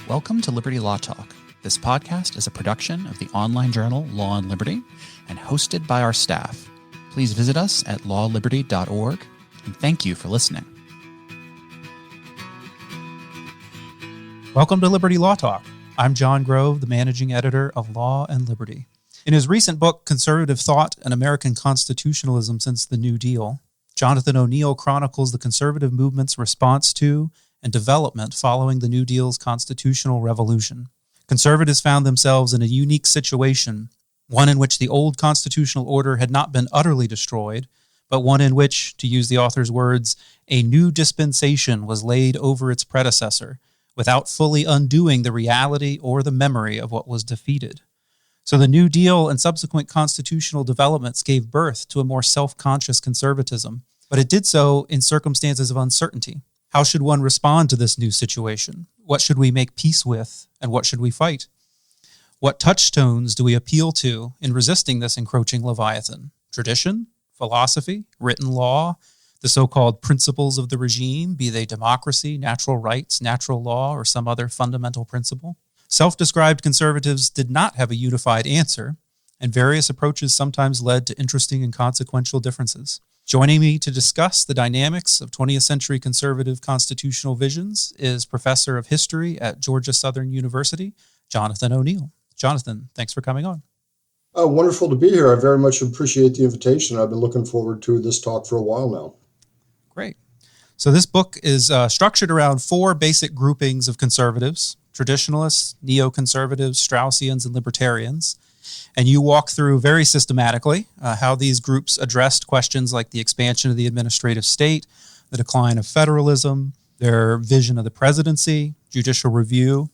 Welcome to Liberty Law Talk. This podcast is a production of the online journal Law and Liberty and hosted by our staff. Please visit us at lawliberty.org, and thank you for listening. Welcome to Liberty Law Talk. I'm John Grove, the managing editor of Law and Liberty. In his recent book, Conservative Thought and American Constitutionalism Since the New Deal, Johnathan O'Neill chronicles the conservative movement's response to and development following the New Deal's constitutional revolution. Conservatives found themselves in a unique situation, one in which the old constitutional order had not been utterly destroyed, but one in which, to use the author's words, a new dispensation was laid over its predecessor, without fully undoing the reality or the memory of what was defeated. So the New Deal and subsequent constitutional developments gave birth to a more self-conscious conservatism, but it did so in circumstances of uncertainty. How should one respond to this new situation? What should we make peace with, and what should we fight? What touchstones do we appeal to in resisting this encroaching Leviathan? Tradition, philosophy, written law, the so-called principles of the regime, be they democracy, natural rights, natural law, or some other fundamental principle? Self-described conservatives did not have a unified answer, and various approaches sometimes led to interesting and consequential differences. Joining me to discuss the dynamics of 20th century conservative constitutional visions is Professor of History at Georgia Southern University, Johnathan O'Neill. Johnathan, thanks for coming on. Wonderful to be here. I very much appreciate the invitation. I've been looking forward to this talk for a while now. Great. So this book is structured around four basic groupings of conservatives: traditionalists, neoconservatives, Straussians, and libertarians. And you walk through very systematically how these groups addressed questions like the expansion of the administrative state, the decline of federalism, their vision of the presidency, judicial review.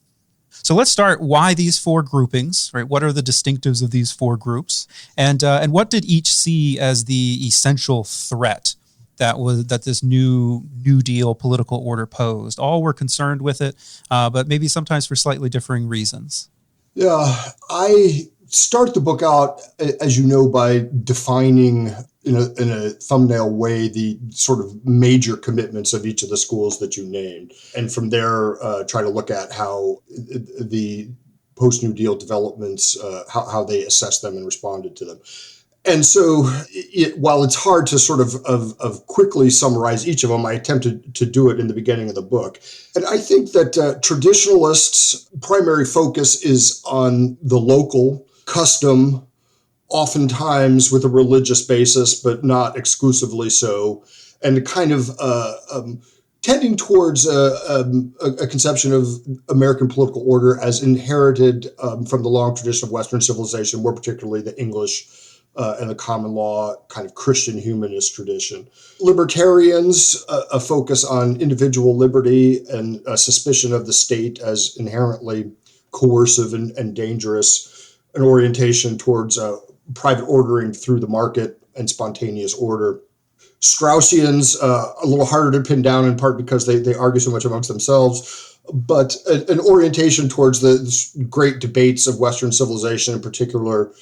So let's start. Why these four groupings, right? What are the distinctives of these four groups? And what did each see as the essential threat that this new Deal political order posed? All were concerned with it, but maybe sometimes for slightly differing reasons. Yeah, I start the book out, as you know, by defining in a thumbnail way the sort of major commitments of each of the schools that you named. And from there, try to look at how the post-New Deal developments, how they assessed them and responded to them. And so while it's hard to sort of quickly summarize each of them, I attempted to do it in the beginning of the book. And I think that traditionalists' primary focus is on the local custom, oftentimes with a religious basis, but not exclusively so, and kind of tending towards a conception of American political order as inherited from the long tradition of Western civilization, more particularly the English and the common law kind of Christian humanist tradition. Libertarians, a focus on individual liberty and a suspicion of the state as inherently coercive and dangerous, an orientation towards private ordering through the market and spontaneous order. Straussians, a little harder to pin down, in part because they argue so much amongst themselves, but an orientation towards the great debates of Western civilization, in particular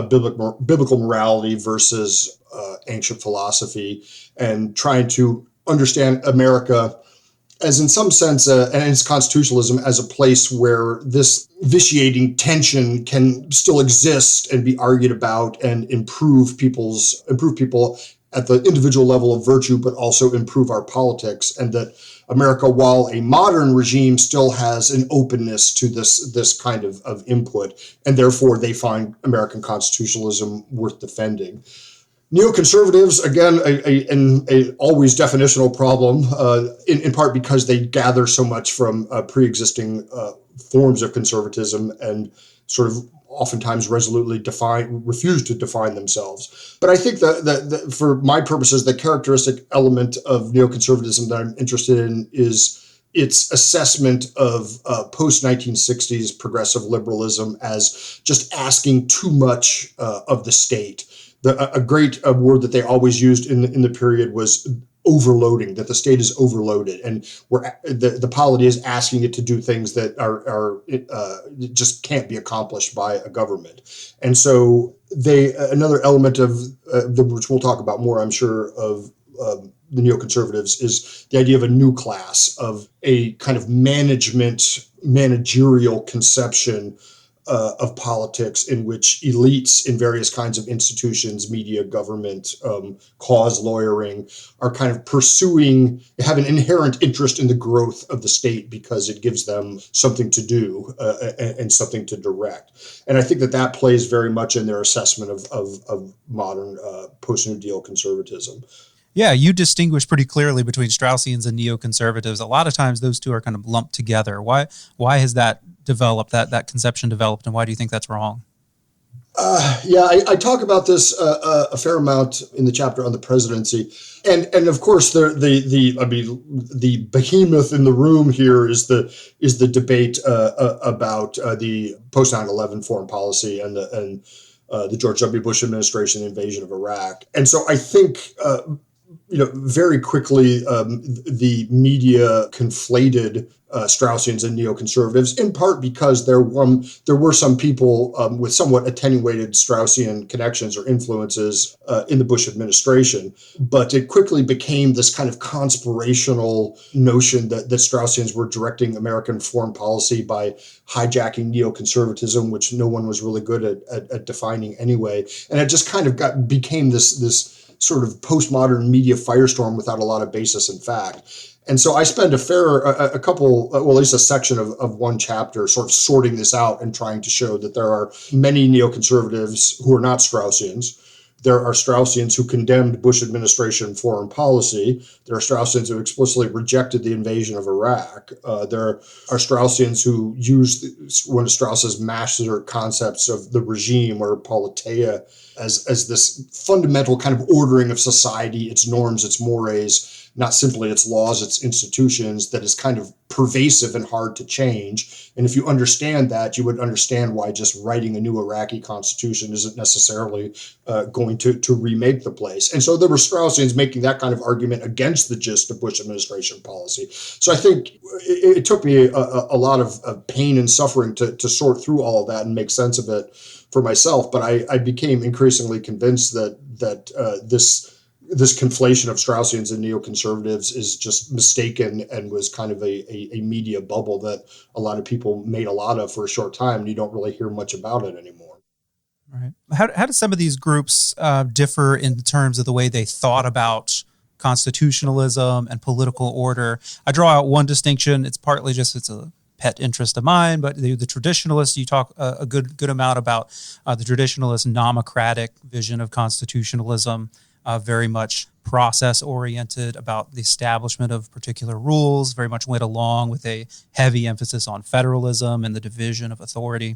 biblical morality versus ancient philosophy, and trying to understand America as, in some sense, and its constitutionalism as a place where this vitiating tension can still exist and be argued about and improve people at the individual level of virtue, but also improve our politics, and that America, while a modern regime, still has an openness to this kind of input, and therefore they find American constitutionalism worth defending. Neoconservatives, again, a always definitional problem, in part because they gather so much from pre-existing forms of conservatism and sort of oftentimes resolutely refuse to define themselves. But I think that for my purposes, the characteristic element of neoconservatism that I'm interested in is its assessment of post-1960s progressive liberalism as just asking too much of the state. A great word that they always used in the period was overloading, that the state is overloaded, and the polity is asking it to do things that are just can't be accomplished by a government. And so another element of which we'll talk about more, I'm sure, of the neoconservatives is the idea of a new class, of a kind of managerial conception of politics in which elites in various kinds of institutions, media, government, cause lawyering, are kind of have an inherent interest in the growth of the state because it gives them something to do and something to direct. And I think that plays very much in their assessment of modern post-New Deal conservatism. Yeah, you distinguish pretty clearly between Straussians and neoconservatives. A lot of times those two are kind of lumped together. Why has that developed, that conception developed, and why do you think that's wrong? I talk about this a fair amount in the chapter on the presidency, and of course the behemoth in the room here is the debate about the post 9/11 foreign policy and the George W. Bush administration invasion of Iraq. And so I think very quickly the media conflated Straussians and neoconservatives, in part because there were some people with somewhat attenuated Straussian connections or influences in the Bush administration. But it quickly became this kind of conspirational notion that Straussians were directing American foreign policy by hijacking neoconservatism, which no one was really good at defining anyway. And it just kind of became this sort of postmodern media firestorm without a lot of basis in fact. And so I spend at least a section of one chapter sort of sorting this out and trying to show that there are many neoconservatives who are not Straussians. There are Straussians who condemned Bush administration foreign policy. There are Straussians who explicitly rejected the invasion of Iraq. There are Straussians who used one of Strauss's master concepts of the regime, or politeia, as this fundamental kind of ordering of society, its norms, its mores, not simply its laws, its institutions, that is kind of pervasive and hard to change. And if you understand that, you would understand why just writing a new Iraqi constitution isn't necessarily going to remake the place. And so there were Straussians making that kind of argument against the gist of Bush administration policy. So I think it took me a lot of pain and suffering to sort through all of that and make sense of it for myself. But I became increasingly convinced that this conflation of Straussians and neoconservatives is just mistaken and was kind of a media bubble that a lot of people made a lot of for a short time, and you don't really hear much about it anymore. Right. How do some of these groups differ in terms of the way they thought about constitutionalism and political order? I draw out one distinction. It's partly just it's a pet interest of mine, but the traditionalists, you talk a good amount about the traditionalist nomocratic vision of constitutionalism. Very much process-oriented, about the establishment of particular rules, very much went along with a heavy emphasis on federalism and the division of authority,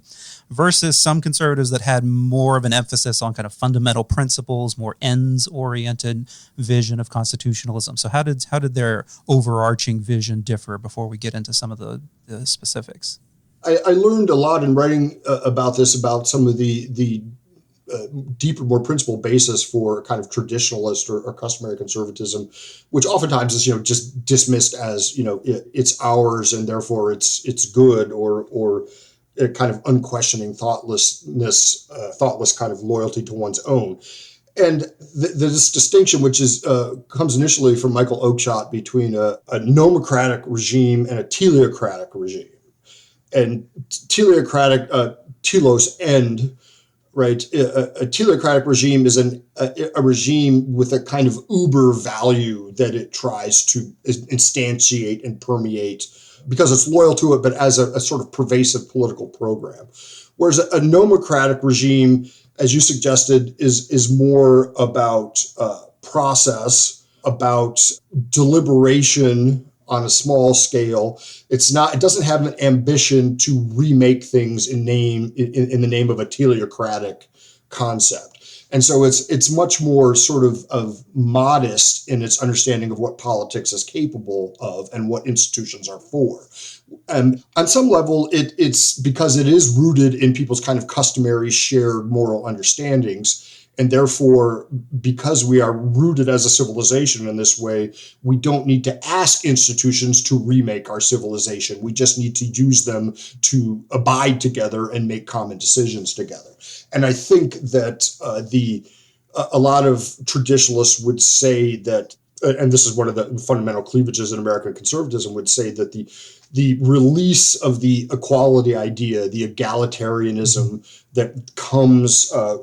versus some conservatives that had more of an emphasis on kind of fundamental principles, more ends-oriented vision of constitutionalism. So how did their overarching vision differ before we get into some of the specifics? I learned a lot in writing about this, about some of the deeper, more principled basis for kind of traditionalist or customary conservatism, which oftentimes is, just dismissed as, it's ours and therefore it's good, or a kind of unquestioning thoughtless kind of loyalty to one's own. And this distinction, which comes initially from Michael Oakeshott, between a nomocratic regime and a teleocratic regime. And teleocratic, telos, end, right? A teleocratic regime is a regime with a kind of uber value that it tries to instantiate and permeate because it's loyal to it, but as a sort of pervasive political program. Whereas a nomocratic regime, as you suggested, is more about process, about deliberation on a small scale. It doesn't have an ambition to remake things in the name of a teleocratic concept. And so it's much more sort of modest in its understanding of what politics is capable of and what institutions are for. And on some level, it's because it is rooted in people's kind of customary shared moral understandings. And therefore, because we are rooted as a civilization in this way, we don't need to ask institutions to remake our civilization. We just need to use them to abide together and make common decisions together. And I think that a lot of traditionalists would say that and this is one of the fundamental cleavages in American conservatism, would say that the release of the equality idea, the egalitarianism that comes, a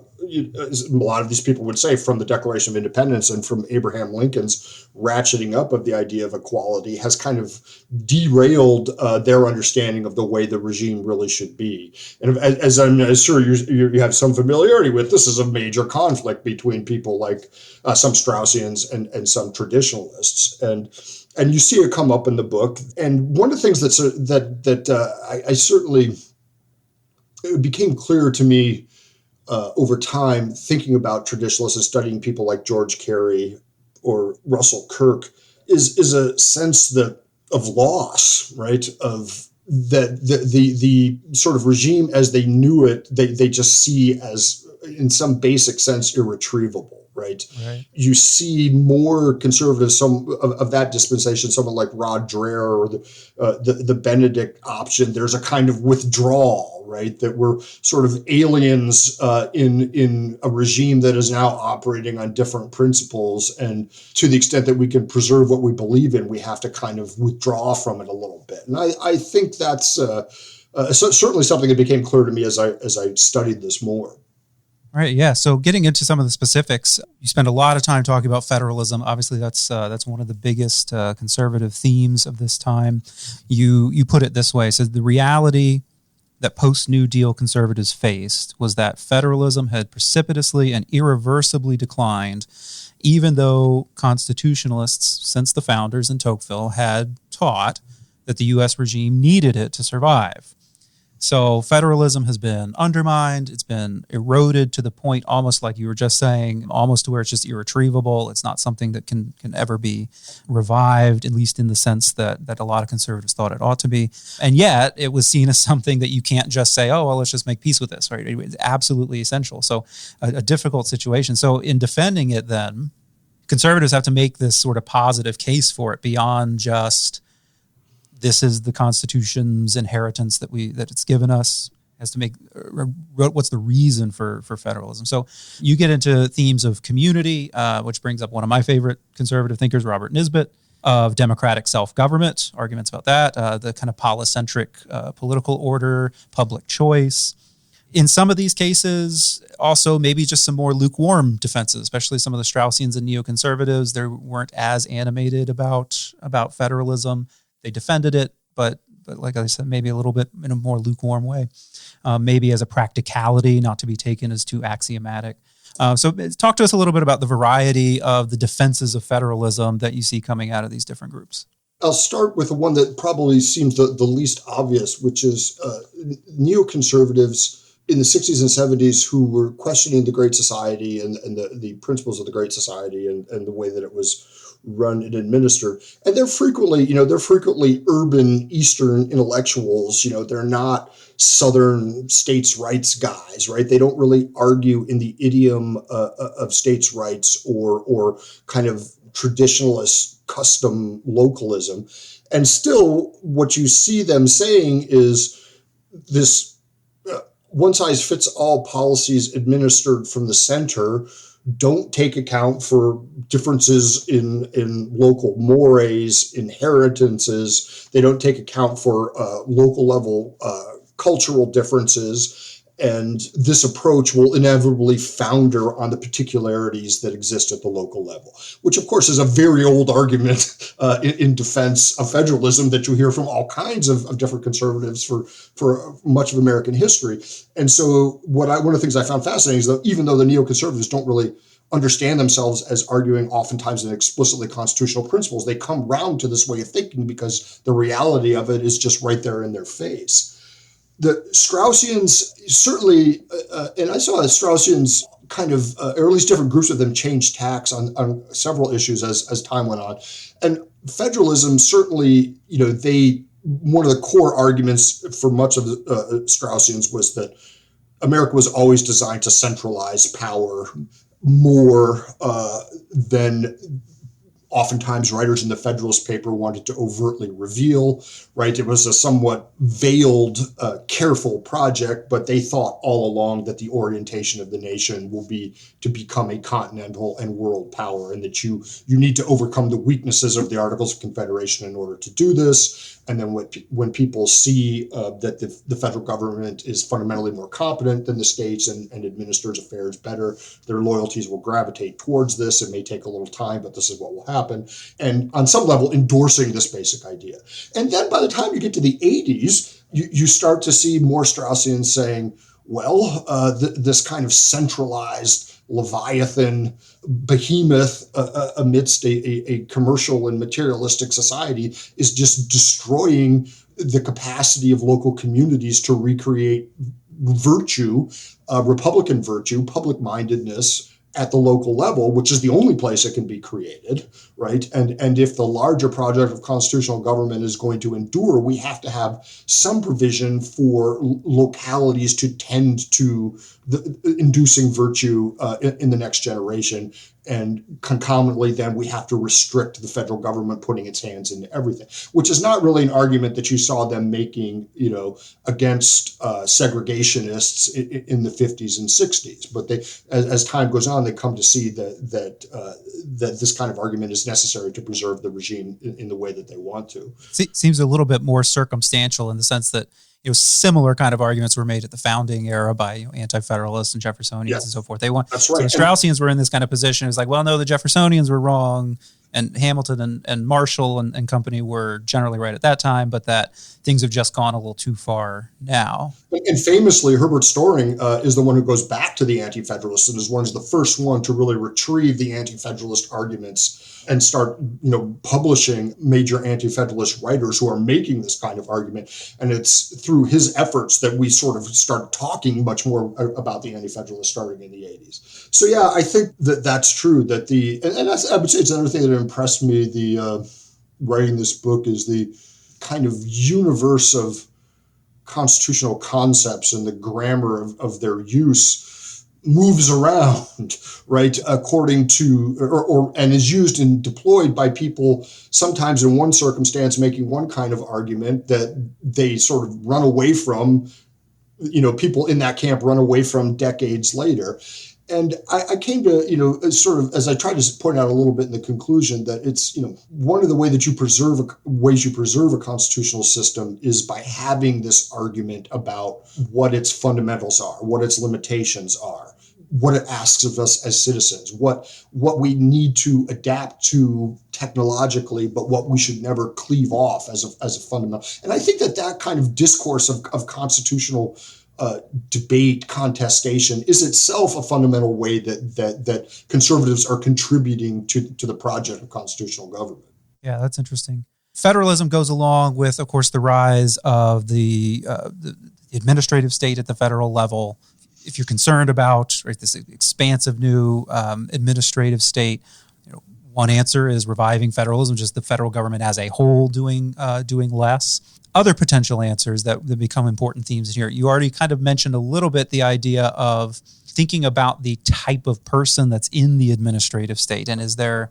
lot of these people would say, from the Declaration of Independence and from Abraham Lincoln's ratcheting up of the idea of equality, has kind of derailed their understanding of the way the regime really should be. And as I'm sure you have some familiarity with, this is a major conflict between people like some Straussians and some traditionalists. And you see it come up in the book. And one of the things I certainly, it became clear to me over time, thinking about traditionalists and studying people like George Carey or Russell Kirk, is a sense of loss, right? Of that the sort of regime as they knew it, they just see as, in some basic sense, irretrievable. Right. You see more conservatives, some of that dispensation, someone like Rod Dreher or the Benedict option. There's a kind of withdrawal, right? That we're sort of aliens in a regime that is now operating on different principles, and to the extent that we can preserve what we believe in, we have to kind of withdraw from it a little bit. And I think that's certainly something that became clear to me as I studied this more. Right. Yeah. So getting into some of the specifics, you spend a lot of time talking about federalism. Obviously, that's one of the biggest conservative themes of this time. You put it this way: so the reality that post-New Deal conservatives faced was that federalism had precipitously and irreversibly declined, even though constitutionalists, since the founders in Tocqueville, had taught that the U.S. regime needed it to survive. So federalism has been undermined. It's been eroded to the point, almost like you were just saying, almost to where it's just irretrievable. It's not something that can ever be revived, at least in the sense that a lot of conservatives thought it ought to be. And yet it was seen as something that you can't just say, oh, well, let's just make peace with this, right? It's absolutely essential. So a difficult situation. So in defending it then, conservatives have to make this sort of positive case for it beyond just, this is the Constitution's inheritance that it's given us. Has to make what's the reason for federalism. So you get into themes of community, which brings up one of my favorite conservative thinkers, Robert Nisbet, of democratic self-government, arguments about that, the kind of polycentric political order, public choice. In some of these cases, also maybe just some more lukewarm defenses, especially some of the Straussians and neoconservatives. They weren't as animated about federalism. They defended it, but like I said, maybe a little bit in a more lukewarm way, maybe as a practicality, not to be taken as too axiomatic. So talk to us a little bit about the variety of the defenses of federalism that you see coming out of these different groups. I'll start with the one that probably seems the least obvious, which is neoconservatives in the 60s and 70s who were questioning the Great Society and the principles of the Great Society and the way that it was run and administered. And they're frequently urban Eastern intellectuals. They're not Southern states' rights guys, right? They don't really argue in the idiom of states' rights or kind of traditionalist custom localism. And still, what you see them saying is this one-size-fits-all policies administered from the center don't take account for differences in local mores, inheritances. They don't take account for local level cultural differences. And this approach will inevitably founder on the particularities that exist at the local level, which, of course, is a very old argument in defense of federalism that you hear from all kinds of different conservatives for much of American history. And so one of the things I found fascinating is that even though the neoconservatives don't really understand themselves as arguing oftentimes in explicitly constitutional principles, they come round to this way of thinking because the reality of it is just right there in their face. The Straussians certainly, and I saw the Straussians kind of, or at least different groups of them, change tacks on several issues as time went on. And federalism certainly, one of the core arguments for much of the Straussians was that America was always designed to centralize power more than oftentimes writers in the Federalist paper wanted to overtly reveal, right? It was a somewhat veiled, careful project, but they thought all along that the orientation of the nation will be to become a continental and world power, and that you need to overcome the weaknesses of the Articles of Confederation in order to do this. And then when people see that the federal government is fundamentally more competent than the states and administers affairs better, their loyalties will gravitate towards this. It may take a little time, but this is what will happen. And on some level, endorsing this basic idea. And then by the time you get to the 80s, you start to see more Straussians saying, well, this kind of centralized Leviathan behemoth amidst a commercial and materialistic society is just destroying the capacity of local communities to recreate virtue, Republican virtue, public-mindedness at the local level, which is the only place it can be created, right? And if the larger project of constitutional government is going to endure, we have to have some provision for localities to tend to inducing virtue in the next generation. And concomitantly, then we have to restrict the federal government putting its hands into everything, which is not really an argument that you saw them making, against segregationists in the 50s and 60s. But they, as time goes on, they come to see that this kind of argument is necessary to preserve the regime in the way that they want to. Seems a little bit more circumstantial in the sense that similar kind of arguments were made at the founding era by anti-federalists and Jeffersonians and so forth. That's right. So the Straussians were in this kind of position. It was like, well, no, the Jeffersonians were wrong, and Hamilton and Marshall and company were generally right at that time, but that things have just gone a little too far now. And famously, Herbert Storing is the one who goes back to the anti-federalists and is the first one to really retrieve the anti-federalist arguments and start, publishing major anti-federalist writers who are making this kind of argument. And it's through his efforts that we sort of start talking much more about the anti-federalists starting in the 80s. So yeah, I think that's true. That I would say it's another thing that impressed me writing this book is the kind of universe of constitutional concepts and the grammar of their use moves around, right, according to, and is used and deployed by people sometimes in one circumstance making one kind of argument that they sort of run away from, people in that camp run away from decades later. And I came to, sort of, as I tried to point out a little bit in the conclusion, that it's, one of the ways you preserve a constitutional system is by having this argument about what its fundamentals are, what its limitations are, what it asks of us as citizens, what we need to adapt to technologically, but what we should never cleave off as a fundamental. And I think that kind of discourse of constitutional debate, contestation is itself a fundamental way that conservatives are contributing to the project of constitutional government. Yeah, that's interesting. Federalism goes along with, of course, the rise of the administrative state at the federal level. If you're concerned about this expansive new administrative state, one answer is reviving federalism, just the federal government as a whole doing less. Other potential answers that become important themes here. You already kind of mentioned a little bit the idea of thinking about the type of person that's in the administrative state, and is there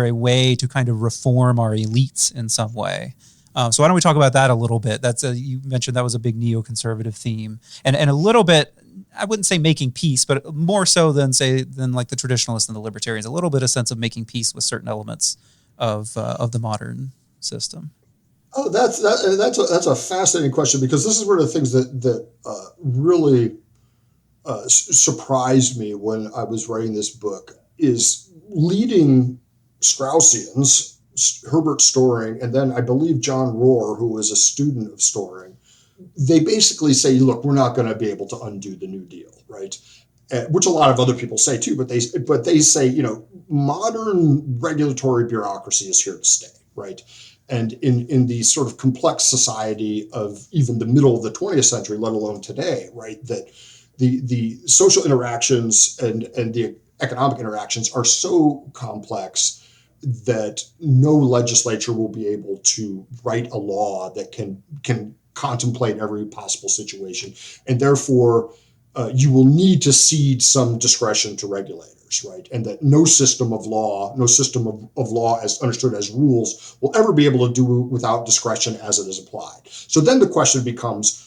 a way to kind of reform our elites in some way? So why don't we talk about that a little bit? You mentioned that was a big neoconservative theme, and a little bit, I wouldn't say making peace, but more so than like the traditionalists and the libertarians, a little bit a sense of making peace with certain elements of the modern system. Oh, that's a fascinating question, because this is one of the things that really surprised me when I was writing this book is leading Straussians, Herbert Storing, and then I believe John Rohr, who was a student of Storing. They basically say, look, we're not going to be able to undo the New Deal, right? Which a lot of other people say too, but they say, modern regulatory bureaucracy is here to stay, right? And in the sort of complex society of even the middle of the 20th century, let alone today, right, that the social interactions and the economic interactions are so complex that no legislature will be able to write a law that can contemplate every possible situation. And therefore, you will need to cede some discretion to regulators, right? And that no system of law as understood as rules will ever be able to do without discretion as it is applied. So then the question becomes,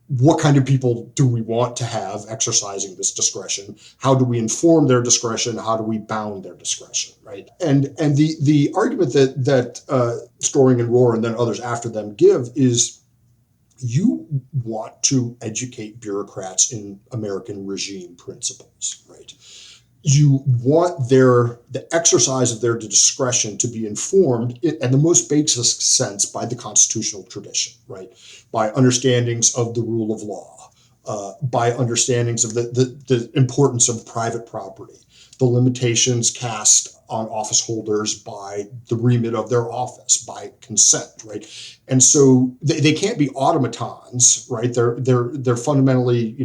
what kind of people do we want to have exercising this discretion? How do we inform their discretion? How do we bound their discretion, right? And the argument that Storing and Rohr and then others after them give is, you want to educate bureaucrats in American regime principles, right? You want the exercise of their discretion to be informed in the most basic sense by the constitutional tradition, right? By understandings of the rule of law, by understandings of the importance of private property, the limitations cast on office holders by the remit of their office, by consent, right? And so they can't be automatons, right? They're fundamentally,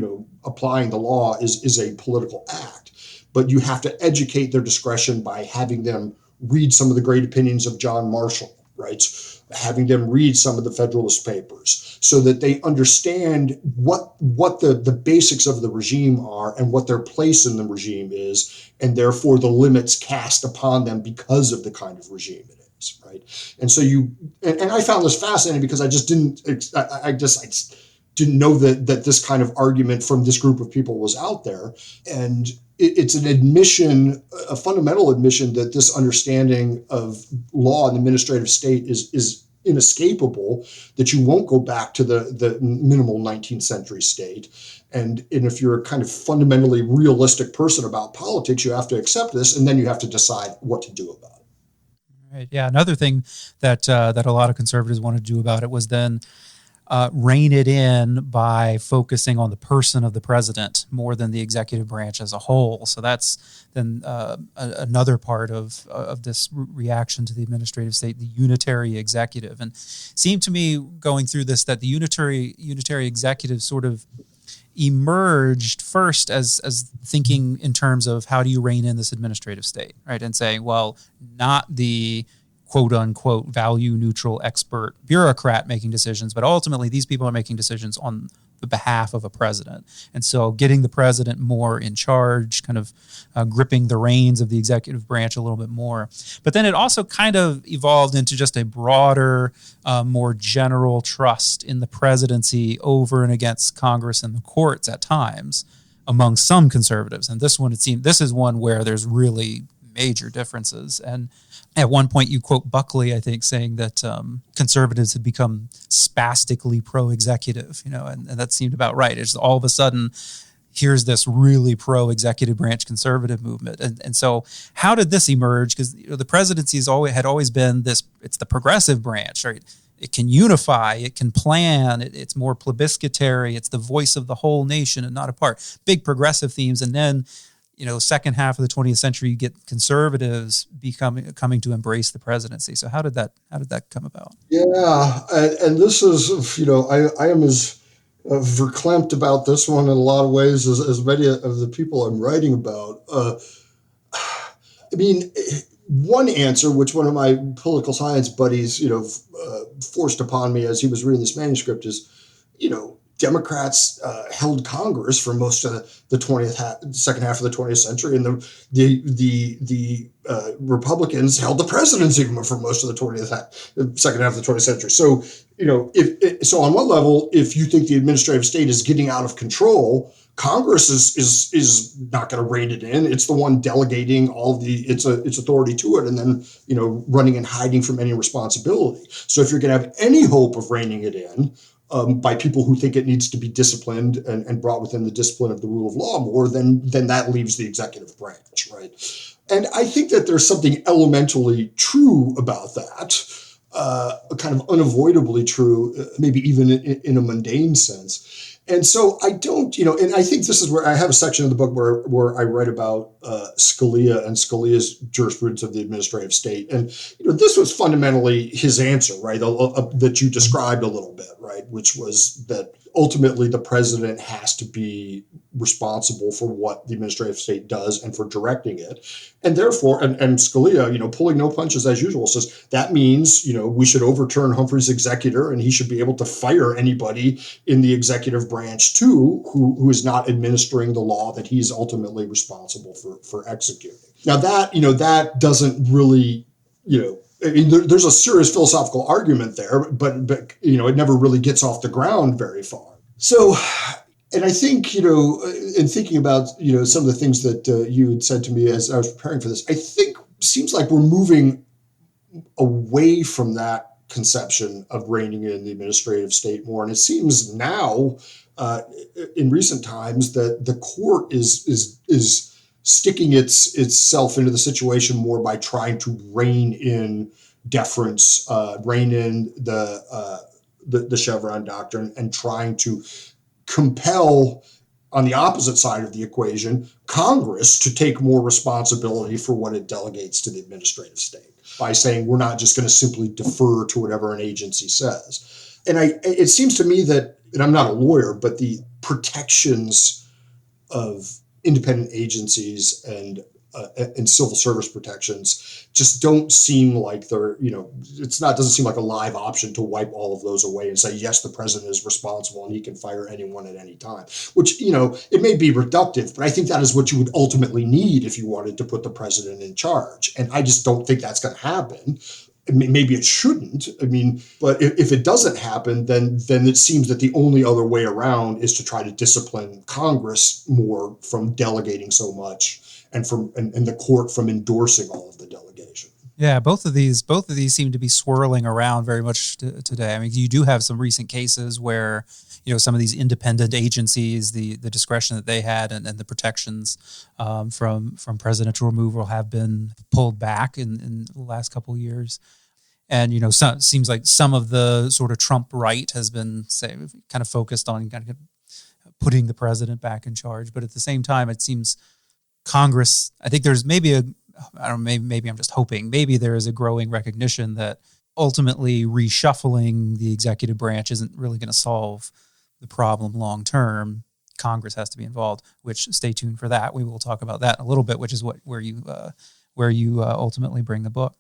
applying the law is a political act, but you have to educate their discretion by having them read some of the great opinions of John Marshall, right? Having them read some of the Federalist Papers so that they understand what the basics of the regime are and what their place in the regime is, and therefore the limits cast upon them because of the kind of regime it is, right? And so and I found this fascinating because I just didn't know that this kind of argument from this group of people was out there. And it's an admission, a fundamental admission, that this understanding of law and administrative state is inescapable, that you won't go back to the minimal 19th century state. And if you're a kind of fundamentally realistic person about politics, you have to accept this, and then you have to decide what to do about it. Right. Yeah. Another thing that a lot of conservatives wanted to do about it was then rein it in by focusing on the person of the president more than the executive branch as a whole. So that's then another part of this reaction to the administrative state, the unitary executive. And it seemed to me going through this that the unitary executive sort of emerged first as thinking in terms of how do you rein in this administrative state, right? And saying, well, not the quote unquote value neutral expert bureaucrat making decisions, but ultimately these people are making decisions on the behalf of a president. And so getting the president more in charge, kind of gripping the reins of the executive branch a little bit more. But then it also kind of evolved into just a broader, more general trust in the presidency over and against Congress and the courts at times among some conservatives. And this one, it seemed, this is one where there's really major differences. And at one point, you quote Buckley, I think, saying that conservatives had become spastically pro-executive, and that seemed about right. It's all of a sudden, here's this really pro-executive branch conservative movement. And so how did this emerge? Because the presidency had always been this, it's the progressive branch, right? It can unify, it can plan, it's more plebiscitary, it's the voice of the whole nation and not a part. Big progressive themes. And then second half of the 20th century, you get conservatives coming to embrace the presidency. So how did that come about? Yeah, and this is, I am as verklempt about this one in a lot of ways as many of the people I'm writing about. One answer, which one of my political science buddies, forced upon me as he was reading this manuscript is, Democrats held Congress for most of the second half of the 20th century, and the Republicans held the presidency for most of the second half of the 20th century. So, so on one level, if you think the administrative state is getting out of control, Congress is not going to rein it in. It's the one delegating all of its authority to it, and then running and hiding from any responsibility. So if you're going to have any hope of reining it in, by people who think it needs to be disciplined and brought within the discipline of the rule of law more, then that leaves the executive branch, right? And I think that there's something elementally true about that, kind of unavoidably true, maybe even in a mundane sense. And so I don't, and I think this is where I have a section of the book where I write about Scalia and Scalia's jurisprudence of the administrative state. And, this was fundamentally his answer, right, that you described a little bit, right, which was that ultimately the president has to be responsible for what the administrative state does and for directing it. And therefore, and Scalia, pulling no punches as usual, says that means, we should overturn Humphrey's executor and he should be able to fire anybody in the executive branch too, who is not administering the law that he's ultimately responsible for executing. Now that doesn't really, there's a serious philosophical argument there, but it never really gets off the ground very far. So, and I think, in thinking about, some of the things that you had said to me as I was preparing for this, I think seems like we're moving away from that conception of reining in the administrative state more. And it seems now, in recent times, that the court is sticking itself into the situation more by trying to rein in deference, rein in the Chevron doctrine, and trying to compel, on the opposite side of the equation, Congress to take more responsibility for what it delegates to the administrative state by saying we're not just going to simply defer to whatever an agency says. And it seems to me that, and I'm not a lawyer, but the protections of independent agencies and civil service protections just don't seem like they're, doesn't seem like a live option to wipe all of those away and say, yes, the president is responsible and he can fire anyone at any time, which, it may be reductive, but I think that is what you would ultimately need if you wanted to put the president in charge. And I just don't think that's going to happen. Maybe it shouldn't. But if it doesn't happen, then it seems that the only other way around is to try to discipline Congress more from delegating so much and the court from endorsing all of the delegation. Yeah, both of these seem to be swirling around very much today. You do have some recent cases where, some of these independent agencies, the discretion that they had and the protections from presidential removal have been pulled back in the last couple of years. And, seems like some of the sort of Trump right has been, kind of focused on kind of putting the president back in charge. But at the same time, it seems Congress, I think there's maybe maybe I'm just hoping, maybe there is a growing recognition that ultimately reshuffling the executive branch isn't really going to solve the problem long term. Congress has to be involved, which stay tuned for that. We will talk about that in a little bit, which is where you ultimately bring the book.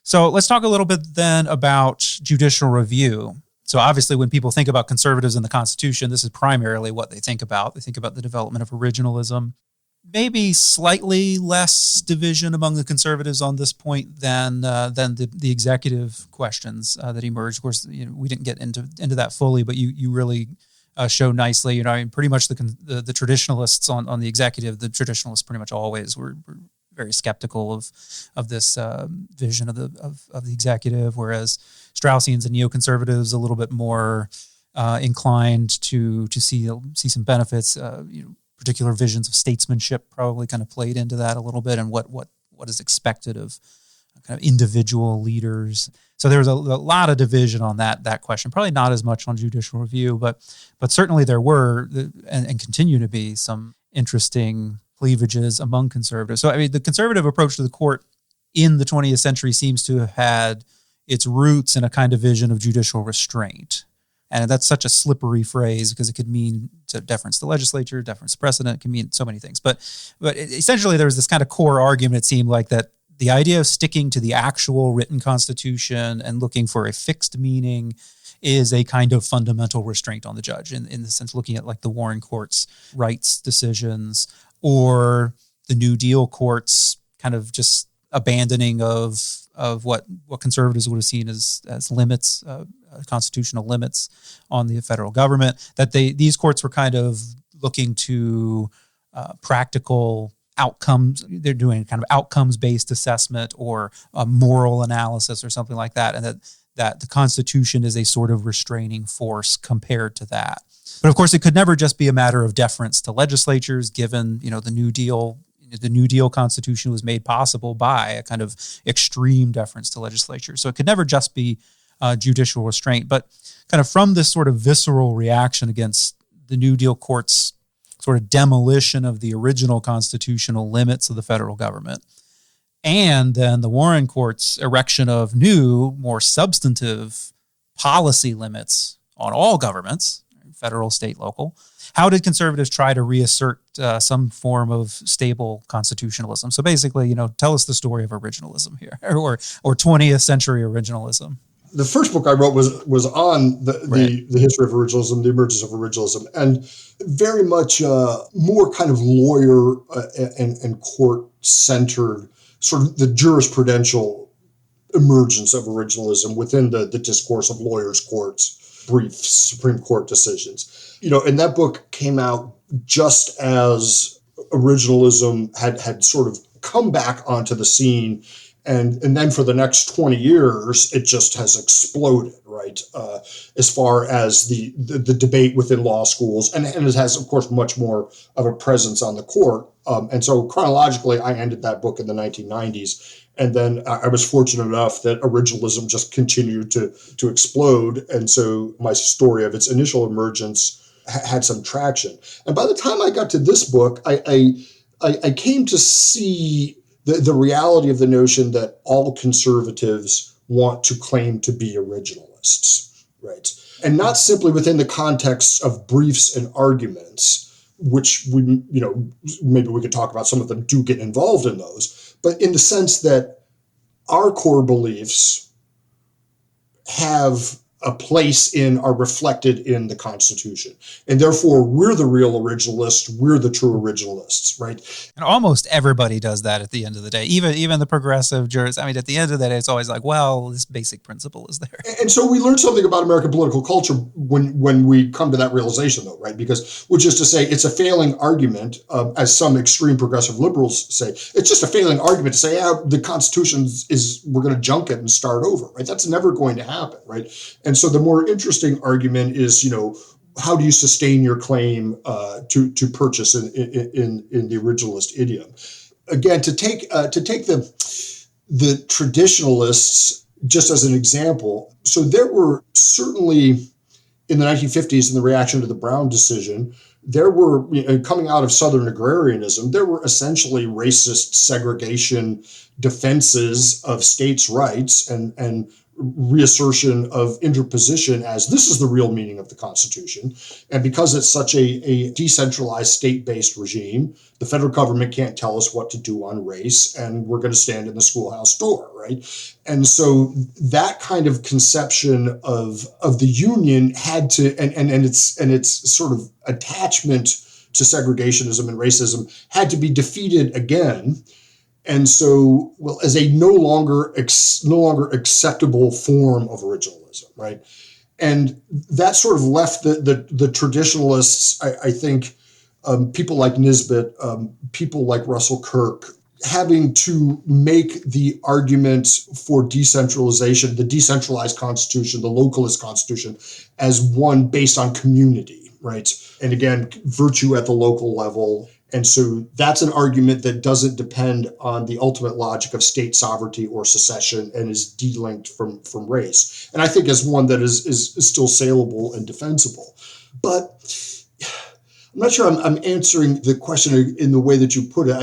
So let's talk a little bit then about judicial review. So obviously when people think about conservatives in the Constitution, this is primarily what they think about. They think about the development of originalism. Maybe slightly less division among the conservatives on this point than the executive questions that emerged. Of course, we didn't get into that fully, but you really show nicely. Pretty much the traditionalists on the executive, the traditionalists pretty much always were very skeptical of this vision of the executive, whereas Straussians and neoconservatives a little bit more inclined to see some benefits. Particular visions of statesmanship probably kind of played into that a little bit, and what is expected of kind of individual leaders. So there was a lot of division on that question. Probably not as much on judicial review, but certainly there were and continue to be some interesting cleavages among conservatives. So the conservative approach to the court in the 20th century seems to have had its roots in a kind of vision of judicial restraint. And that's such a slippery phrase because it could mean deference to legislature, deference to precedent. It can mean so many things. But essentially, there was this kind of core argument, it seemed like, that the idea of sticking to the actual written Constitution and looking for a fixed meaning is a kind of fundamental restraint on the judge, in the sense looking at like the Warren Court's rights decisions or the New Deal courts kind of just abandoning of what conservatives would have seen as limits, constitutional limits on the federal government, that these courts were kind of looking to practical outcomes. They're doing kind of outcomes-based assessment or a moral analysis or something like that, and that the Constitution is a sort of restraining force compared to that. But of course, it could never just be a matter of deference to legislatures, given the New Deal. The New Deal Constitution was made possible by a kind of extreme deference to legislature. So it could never just be judicial restraint, but kind of from this sort of visceral reaction against the New Deal court's sort of demolition of the original constitutional limits of the federal government, and then the Warren Court's erection of new, more substantive policy limits on all governments, federal, state, local. How did conservatives try to reassert some form of stable constitutionalism? So basically, tell us the story of originalism here, or 20th century originalism. The first book I wrote was on the history of originalism, the emergence of originalism, and very much more kind of lawyer and court-centered, sort of the jurisprudential emergence of originalism within the discourse of lawyers' courts, briefs, Supreme Court decisions. And that book came out just as originalism had sort of come back onto the scene. And then for the next 20 years, it just has exploded, right? As far as the debate within law schools, and it has, of course, much more of a presence on the court. And so chronologically, I ended that book in the 1990s. And then I was fortunate enough that originalism just continued to explode. And so my story of its initial emergence had some traction. And by the time I got to this book, I came to see the reality of the notion that all conservatives want to claim to be originalists, right? And not simply within the context of briefs and arguments, which maybe we could talk about. Some of them do get involved in those, but in the sense that our core beliefs have a place are reflected in the Constitution. And therefore, we're the real originalists, we're the true originalists, right? And almost everybody does that at the end of the day, even the progressive jurists. I mean, at the end of the day, it's always like, well, this basic principle is there. And so we learn something about American political culture when we come to that realization, though, right? Because, which is to say, it's a failing argument, as some extreme progressive liberals say, it's just a failing argument to say, the Constitution we're going to junk it and start over, right? That's never going to happen, right? And so the more interesting argument is, how do you sustain your claim to purchase in the originalist idiom? Again, to take the traditionalists just as an example. So there were certainly in the 1950s, in the reaction to the Brown decision, there were, coming out of Southern agrarianism, there were essentially racist segregation defenses of states' rights and reassertion of interposition as this is the real meaning of the Constitution. And because it's such a decentralized state-based regime, the federal government can't tell us what to do on race, and we're going to stand in the schoolhouse door, right? And so that kind of conception of the Union had to, and its sort of attachment to segregationism and racism had to be defeated again. And so, as a no longer acceptable form of originalism, right? And that sort of left the traditionalists, I think, people like Nisbet, people like Russell Kirk, having to make the argument for decentralization, the decentralized constitution, the localist constitution, as one based on community, right? And again, virtue at the local level. And so that's an argument that doesn't depend on the ultimate logic of state sovereignty or secession and is delinked from race. And I think is one that is still saleable and defensible. But I'm not sure I'm answering the question in the way that you put it.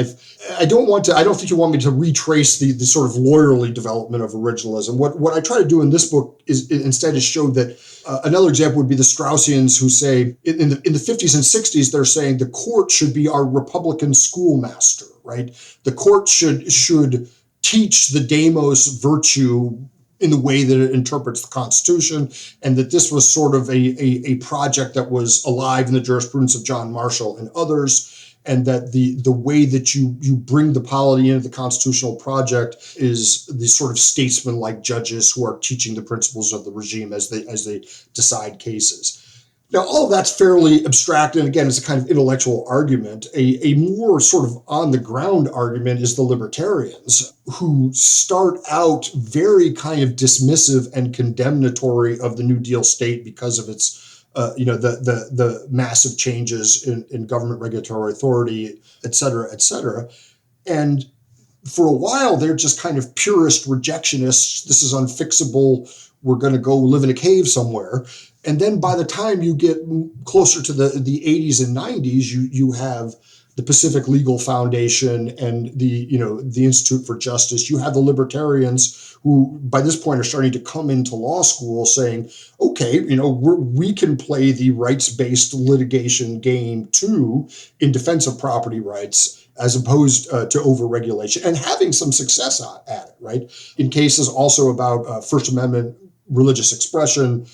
I don't think you want me to retrace the sort of lawyerly development of originalism. What I try to do in this book is instead show that another example would be the Straussians, who say in the 50s and 60s, they're saying the court should be our Republican schoolmaster, right? The court should teach the demos virtue in the way that it interprets the Constitution, and that this was sort of a project that was alive in the jurisprudence of John Marshall and others, and that the way that you bring the polity into the constitutional project is the sort of statesman-like judges who are teaching the principles of the regime as they decide cases. Now, all of that's fairly abstract, and again, it's a kind of intellectual argument. A more sort of on-the-ground argument is the libertarians, who start out very kind of dismissive and condemnatory of the New Deal state because of its, the massive changes in government regulatory authority, et cetera, et cetera. And for a while, they're just kind of purist rejectionists. This is unfixable. We're going to go live in a cave somewhere. And then by the time you get closer to the 80s and 90s, you have the Pacific Legal Foundation and the Institute for Justice. You have the libertarians who by this point are starting to come into law school saying, okay, we can play the rights-based litigation game too in defense of property rights, as opposed to overregulation, and having some success at it, right? In cases also about First Amendment religious expression,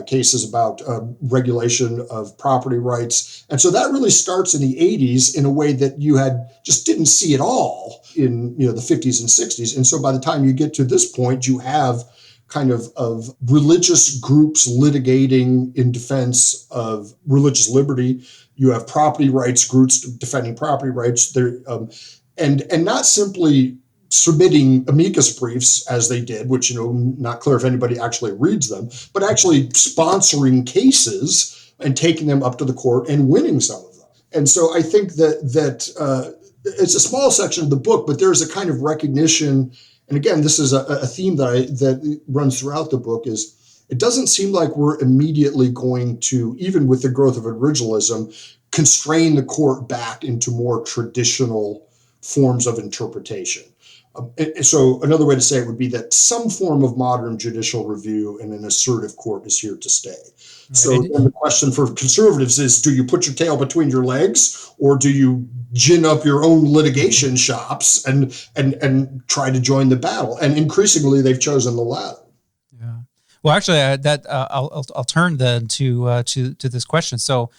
cases about regulation of property rights. And so that really starts in the 80s in a way that you just didn't see at all in the 50s and 60s. And so by the time you get to this point, you have kind of religious groups litigating in defense of religious liberty. You have property rights groups defending property rights. And not simply submitting amicus briefs as they did, which, not clear if anybody actually reads them, but actually sponsoring cases and taking them up to the court and winning some of them. And so I think that it's a small section of the book, but there's a kind of recognition. And again, this is a theme that runs throughout the book, is it doesn't seem like we're immediately going to, even with the growth of originalism, constrain the court back into more traditional forms of interpretation. So another way to say it would be that some form of modern judicial review and an assertive court is here to stay. Right. So then the question for conservatives is, do you put your tail between your legs, or do you gin up your own litigation shops and try to join the battle? And increasingly, they've chosen the latter. Yeah. Well, actually, I'll turn then to this question. So,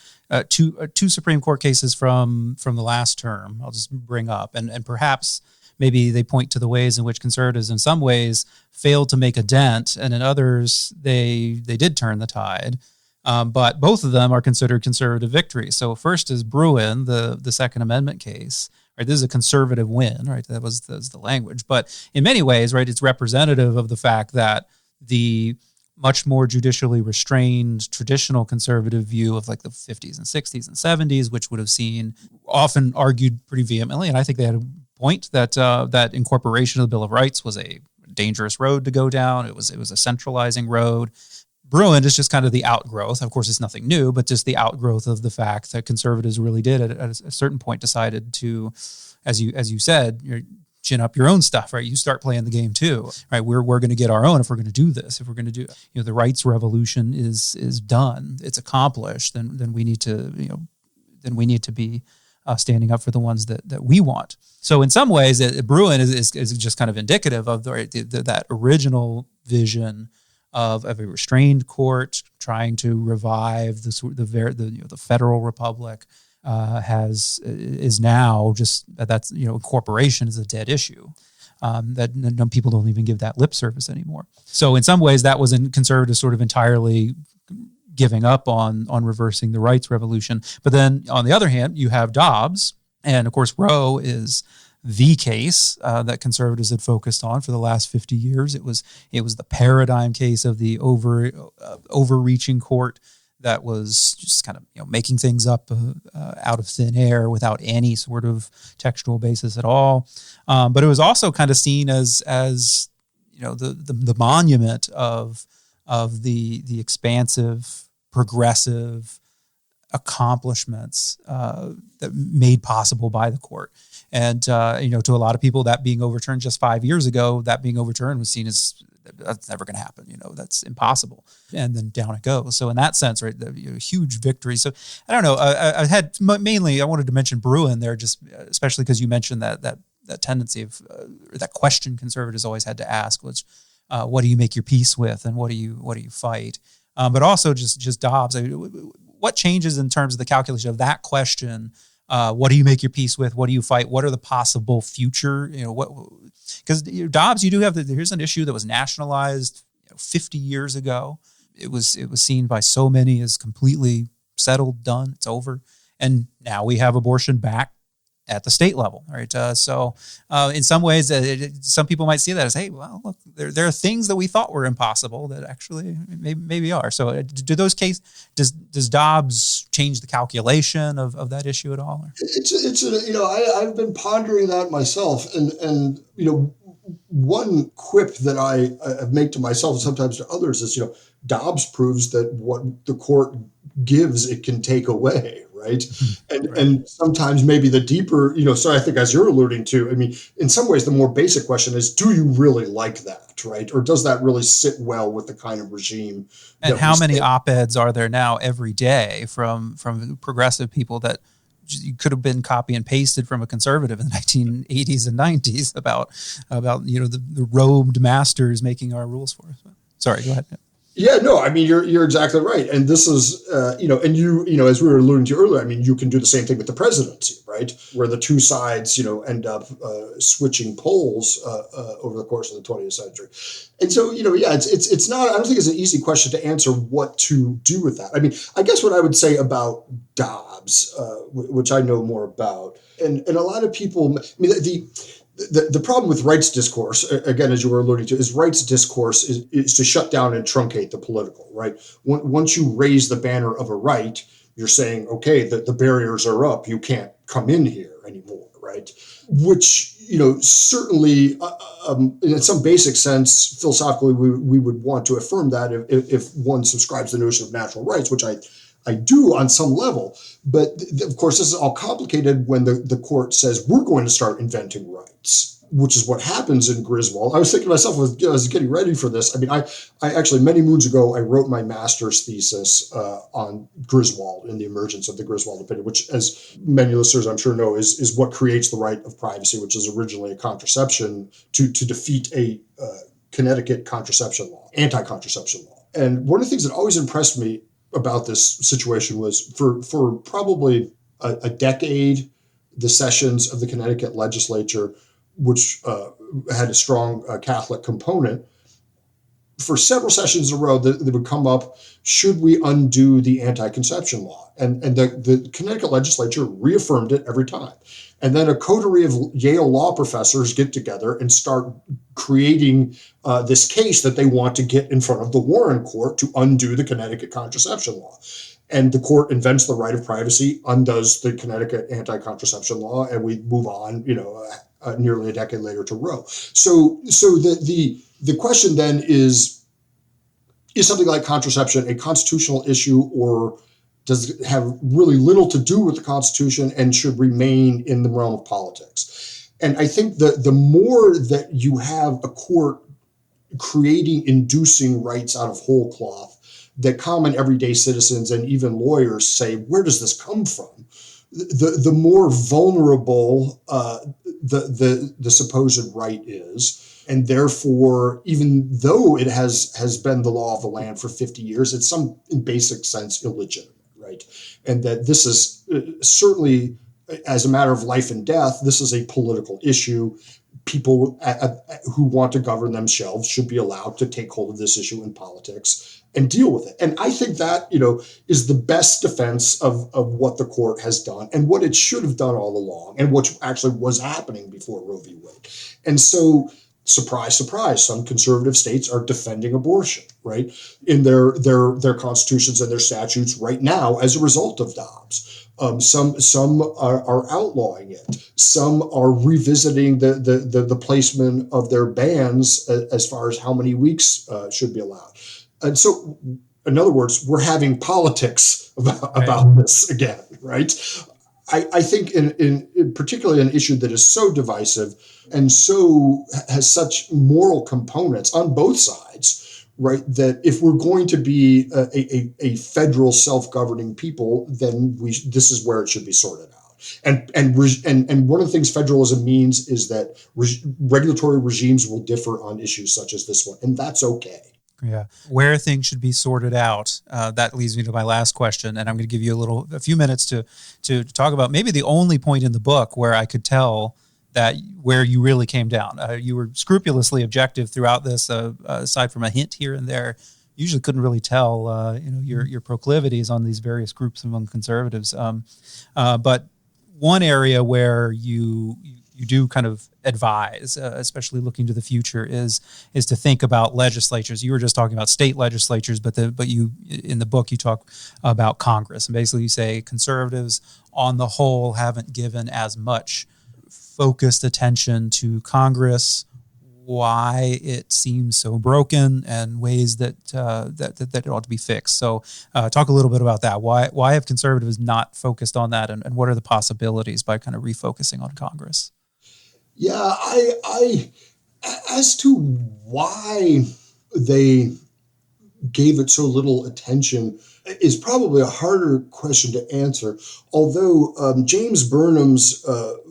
two Supreme Court cases from the last term, I'll just bring up, and perhaps maybe they point to the ways in which conservatives in some ways failed to make a dent, and in others they did turn the tide. But both of them are considered conservative victories. So first is Bruen, the Second Amendment case. Right, this is a conservative win. Right, that was the language. But in many ways, right, it's representative of the fact that the much more judicially restrained traditional conservative view of like the 50s and 60s and 70s, which would have often argued pretty vehemently, and I think they had a point that incorporation of the Bill of Rights was a dangerous road to go down. It was a centralizing road. Bruen is just kind of the outgrowth. Of course, it's nothing new, but just the outgrowth of the fact that conservatives really did at a certain point decided to, as you said, chin up your own stuff, right? You start playing the game too, right? We're going to get our own if we're going to do this. If we're going to do, the rights revolution is done, it's accomplished. Then we need to be standing up for the ones that we want. So in some ways, Bruen is just kind of indicative of that original vision of a restrained court trying to revive the federal republic. Is now just that's incorporation is a dead issue. That people don't even give that lip service anymore. So in some ways, that was in conservatives sort of entirely giving up on reversing the rights revolution. But then on the other hand, you have Dobbs, and of course Roe is the case that conservatives had focused on for the last 50 years. It was the paradigm case of the overreaching court that was just kind of making things up out of thin air without any sort of textual basis at all. But it was also kind of seen as the monument of the expansive, progressive accomplishments that made possible by the court. And to a lot of people, that being overturned just 5 years ago, that being overturned was seen as that's never going to happen. That's impossible. And then down it goes. So in that sense, right, huge victory. So I don't know. I had mainly I wanted to mention Bruen there, just especially because you mentioned that tendency of that question conservatives always had to ask, which what do you make your peace with, and what do you fight? But also just Dobbs. What changes in terms of the calculation of that question? What do you make your peace with? What do you fight? What are the possible future? Because Dobbs, you do have here's an issue that was nationalized 50 years ago. It was seen by so many as completely settled, done, it's over, and now we have abortion back at the state level, right? So in some ways, some people might see that as, hey, well, look, there are things that we thought were impossible that actually maybe are. So does Dobbs change the calculation of that issue at all? I've been pondering that myself, and one quip that I make to myself and sometimes to others is, Dobbs proves that what the court gives, it can take away, right? And sometimes maybe the deeper, so I think as you're alluding to, I mean, in some ways, the more basic question is, do you really like that, right? Or does that really sit well with the kind of regime? And how many op-eds are there now every day from progressive people that you could have been copy and pasted from a conservative in the 1980s and 90s about the robed masters making our rules for us. Sorry, go ahead. Yeah, no, I mean, you're exactly right. And this is, and as we were alluding to earlier, I mean, you can do the same thing with the presidency, right? Where the two sides, end up switching poles over the course of the 20th century. And so, it's not, I don't think it's an easy question to answer what to do with that. I mean, I guess what I would say about Dobbs, which I know more about, and a lot of people, I mean, the problem with rights discourse, again, as you were alluding to, is rights discourse is to shut down and truncate the political, right? Once you raise the banner of a right, you're saying, okay, the barriers are up. You can't come in here anymore, right? Which, certainly in some basic sense, philosophically, we would want to affirm that if one subscribes to the notion of natural rights, which I do on some level. But of course, this is all complicated when the court says we're going to start inventing rights, which is what happens in Griswold. I was thinking to myself as I was getting ready for this. I mean, I actually, many moons ago, I wrote my master's thesis on Griswold and the emergence of the Griswold opinion, which, as many listeners I'm sure know, is what creates the right of privacy, which is originally a contraception to defeat a Connecticut contraception law, anti-contraception law. And one of the things that always impressed me about this situation was for probably a decade, the sessions of the Connecticut legislature, which had a strong Catholic component, for several sessions in a row, they would come up, should we undo the anti-conception law? And the Connecticut legislature reaffirmed it every time. And then a coterie of Yale law professors get together and start creating this case that they want to get in front of the Warren Court to undo the Connecticut contraception law. And the court invents the right of privacy, undoes the Connecticut anti-contraception law, and we move on, nearly a decade later to Roe. So the question then is something like contraception a constitutional issue, or does it have really little to do with the Constitution and should remain in the realm of politics? And I think the more that you have a court inducing rights out of whole cloth that common everyday citizens and even lawyers say, where does this come from? The more vulnerable the supposed right is. And therefore, even though it has been the law of the land for 50 years, it's in basic sense illegitimate, right? And that this is certainly, as a matter of life and death, this is a political issue. People who want to govern themselves should be allowed to take hold of this issue in politics and deal with it. And I think that, is the best defense of what the court has done and what it should have done all along and what actually was happening before Roe v. Wade. And so, surprise, surprise, some conservative states are defending abortion, right, in their constitutions and their statutes right now as a result of Dobbs. Some are outlawing it. Some are revisiting the placement of their bans as far as how many weeks should be allowed. And so, in other words, we're having politics about this again, right? I think in particularly an issue that is so divisive and so has such moral components on both sides, right? That if we're going to be a federal self-governing people, then this is where it should be sorted out. And one of the things federalism means is that regulatory regimes will differ on issues such as this one, and that's okay. Yeah. Where things should be sorted out. That leads me to my last question. And I'm going to give you a few minutes to talk about maybe the only point in the book where I could tell that where you really came down. You were scrupulously objective throughout this, aside from a hint here and there. Usually couldn't really tell, your proclivities on these various groups among conservatives. But one area where you do kind of advise, especially looking to the future, is to think about legislatures. You were just talking about state legislatures, but you in the book you talk about Congress, and basically you say conservatives on the whole haven't given as much focused attention to Congress. why it seems so broken and ways that it ought to be fixed. So talk a little bit about that. Why have conservatives not focused on that, and what are the possibilities by kind of refocusing on Congress? Yeah, I as to why they gave it so little attention is probably a harder question to answer. Although James Burnham's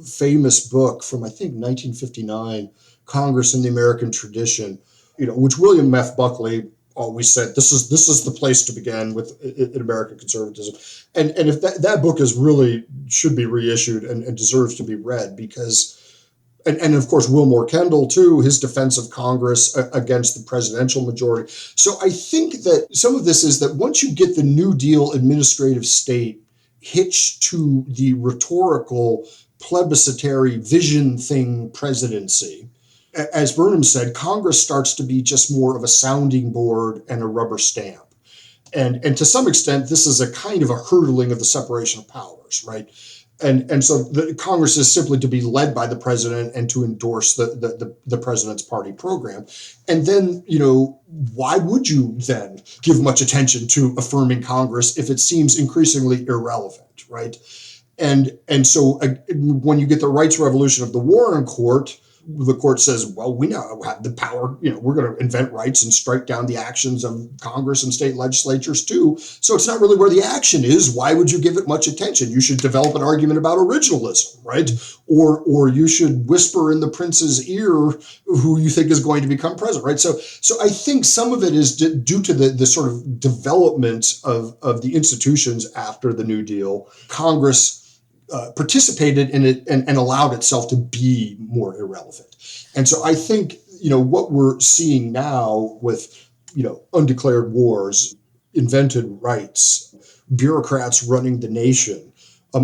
famous book from, I think, 1959, Congress and the American Tradition, which William F. Buckley always said, this is the place to begin with in American conservatism. And if that book should be reissued and deserves to be read, because and of course, Wilmore Kendall, too, his defense of Congress against the presidential majority. So I think that some of this is that once you get the New Deal administrative state hitched to the rhetorical plebiscitary vision thing presidency, as Burnham said, Congress starts to be just more of a sounding board and a rubber stamp. And to some extent, this is a kind of a hurdling of the separation of powers, right? And so the Congress is simply to be led by the president and to endorse the president's party program. And then, why would you then give much attention to affirming Congress if it seems increasingly irrelevant, right? And so when you get the rights revolution of the Warren Court, the court says, well, we now have the power, we're going to invent rights and strike down the actions of Congress and state legislatures too. So it's not really where the action is. Why would you give it much attention? You should develop an argument about originalism, right? Or you should whisper in the prince's ear who you think is going to become president, right? So I think some of it is due to the sort of development of the institutions after the New Deal. Congress participated in it and allowed itself to be more irrelevant. And so I think, what we're seeing now with, undeclared wars, invented rights, bureaucrats running the nation,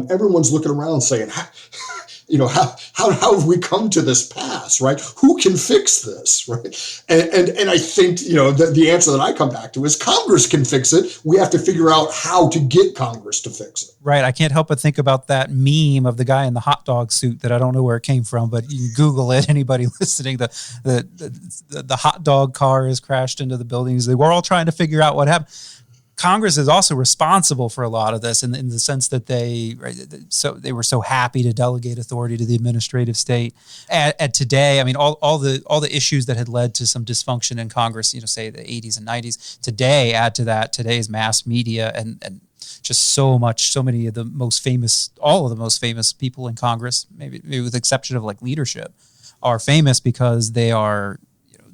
everyone's looking around saying, how have we come to this pass, right? Who can fix this, right? And I think, the answer that I come back to is Congress can fix it. We have to figure out how to get Congress to fix it. Right. I can't help but think about that meme of the guy in the hot dog suit that I don't know where it came from, but you can Google it. Anybody listening, the hot dog car has crashed into the building. We're all trying to figure out what happened. Congress is also responsible for a lot of this in the sense that they were so happy to delegate authority to the administrative state. And today, I mean, all the issues that had led to some dysfunction in Congress, say the 80s and 90s, today add to that today's mass media and just so many of the most famous, all of the most famous people in Congress, maybe with the exception of like leadership, are famous because they're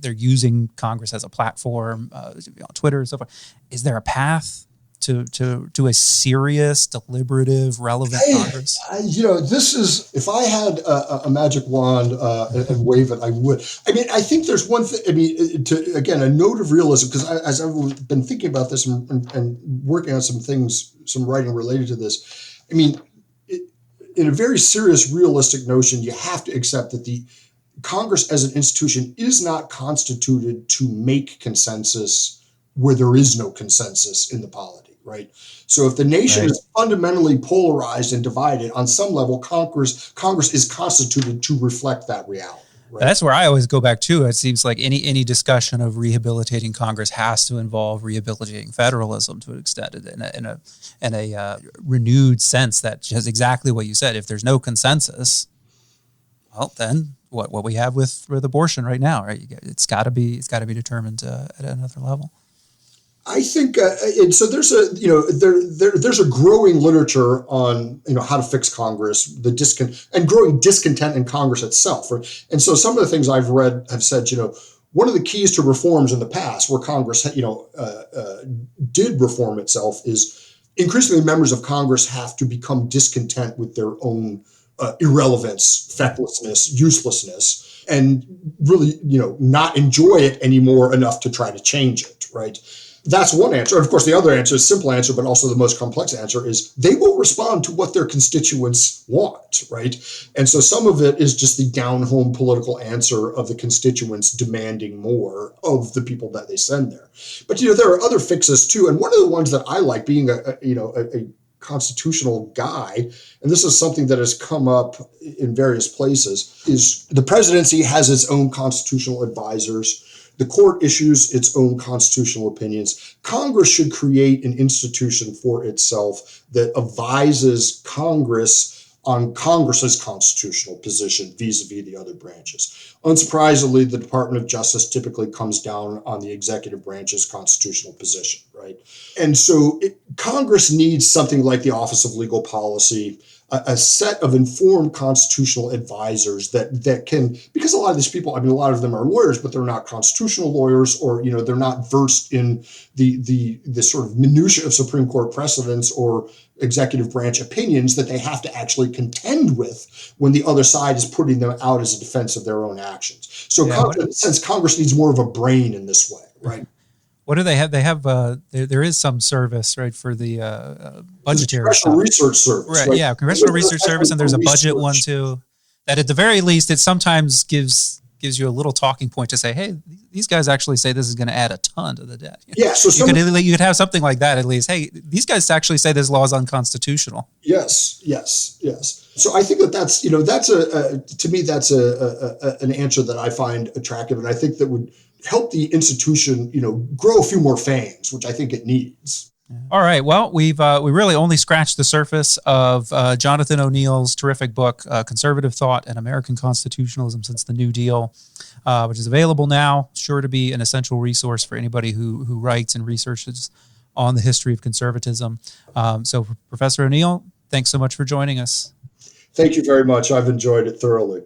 using Congress as a platform, on Twitter and so forth. Is there a path to a serious, deliberative, relevant Congress? This is, if I had a magic wand and wave it, I would. I mean, I think there's one thing, a note of realism, because as I've been thinking about this and working on some things, some writing related to this, I mean, in a very serious, realistic notion, you have to accept that the Congress as an institution is not constituted to make consensus where there is no consensus in the polity, right? So if the nation is fundamentally polarized and divided, on some level, Congress is constituted to reflect that reality. Right? That's where I always go back to. It seems like any discussion of rehabilitating Congress has to involve rehabilitating federalism to an extent, in a renewed sense that just exactly what you said. If there's no consensus, well, then what we have with abortion right now, right? It's got to be determined at another level. I think, and so there's a growing literature on how to fix Congress, and growing discontent in Congress itself. And so some of the things I've read have said, one of the keys to reforms in the past, where Congress did reform itself, is increasingly members of Congress have to become discontent with their own irrelevance, fecklessness, uselessness, and really, not enjoy it anymore enough to try to change it, right? That's one answer. And of course, the other answer is simple answer, but also the most complex answer is they will respond to what their constituents want, right? And so some of it is just the down-home political answer of the constituents demanding more of the people that they send there. But, there are other fixes too. And one of the ones that I like, being a constitutional guy, and this is something that has come up in various places, is the presidency has its own constitutional advisors. The court issues its own constitutional opinions. Congress should create an institution for itself that advises Congress on Congress's constitutional position vis-a-vis the other branches. Unsurprisingly, the Department of Justice typically comes down on the executive branch's constitutional position, right? And so Congress needs something like the Office of Legal Policy, a set of informed constitutional advisors that can, because a lot of these people, I mean, a lot of them are lawyers, but they're not constitutional lawyers, or, you know, they're not versed in the sort of minutia of Supreme Court precedents or executive branch opinions that they have to actually contend with when the other side is putting them out as a defense of their own actions. So in a sense, Congress needs more of a brain in this way, right? What do they have? They have there is some service, right, for the budgetary Congressional Research Service, right? Yeah, Congressional Research Service, and there's a budget one too. That at the very least, it sometimes gives you a little talking point to say, hey, these guys actually say this is going to add a ton to the debt. Yeah, so you could have something like that at least. Hey, these guys actually say this law is unconstitutional. Yes. So I think that's to me that's an answer that I find attractive, and I think that would help the institution, grow a few more fangs, which I think it needs. All right. Well, we really only scratched the surface of Johnathan O'Neill's terrific book, Conservative Thought and American Constitutionalism Since the New Deal, which is available now. Sure to be an essential resource for anybody who writes and researches on the history of conservatism. So, Professor O'Neill, thanks so much for joining us. Thank you very much. I've enjoyed it thoroughly.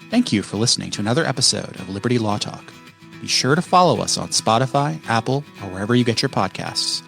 Thank you for listening to another episode of Liberty Law Talk. Be sure to follow us on Spotify, Apple, or wherever you get your podcasts.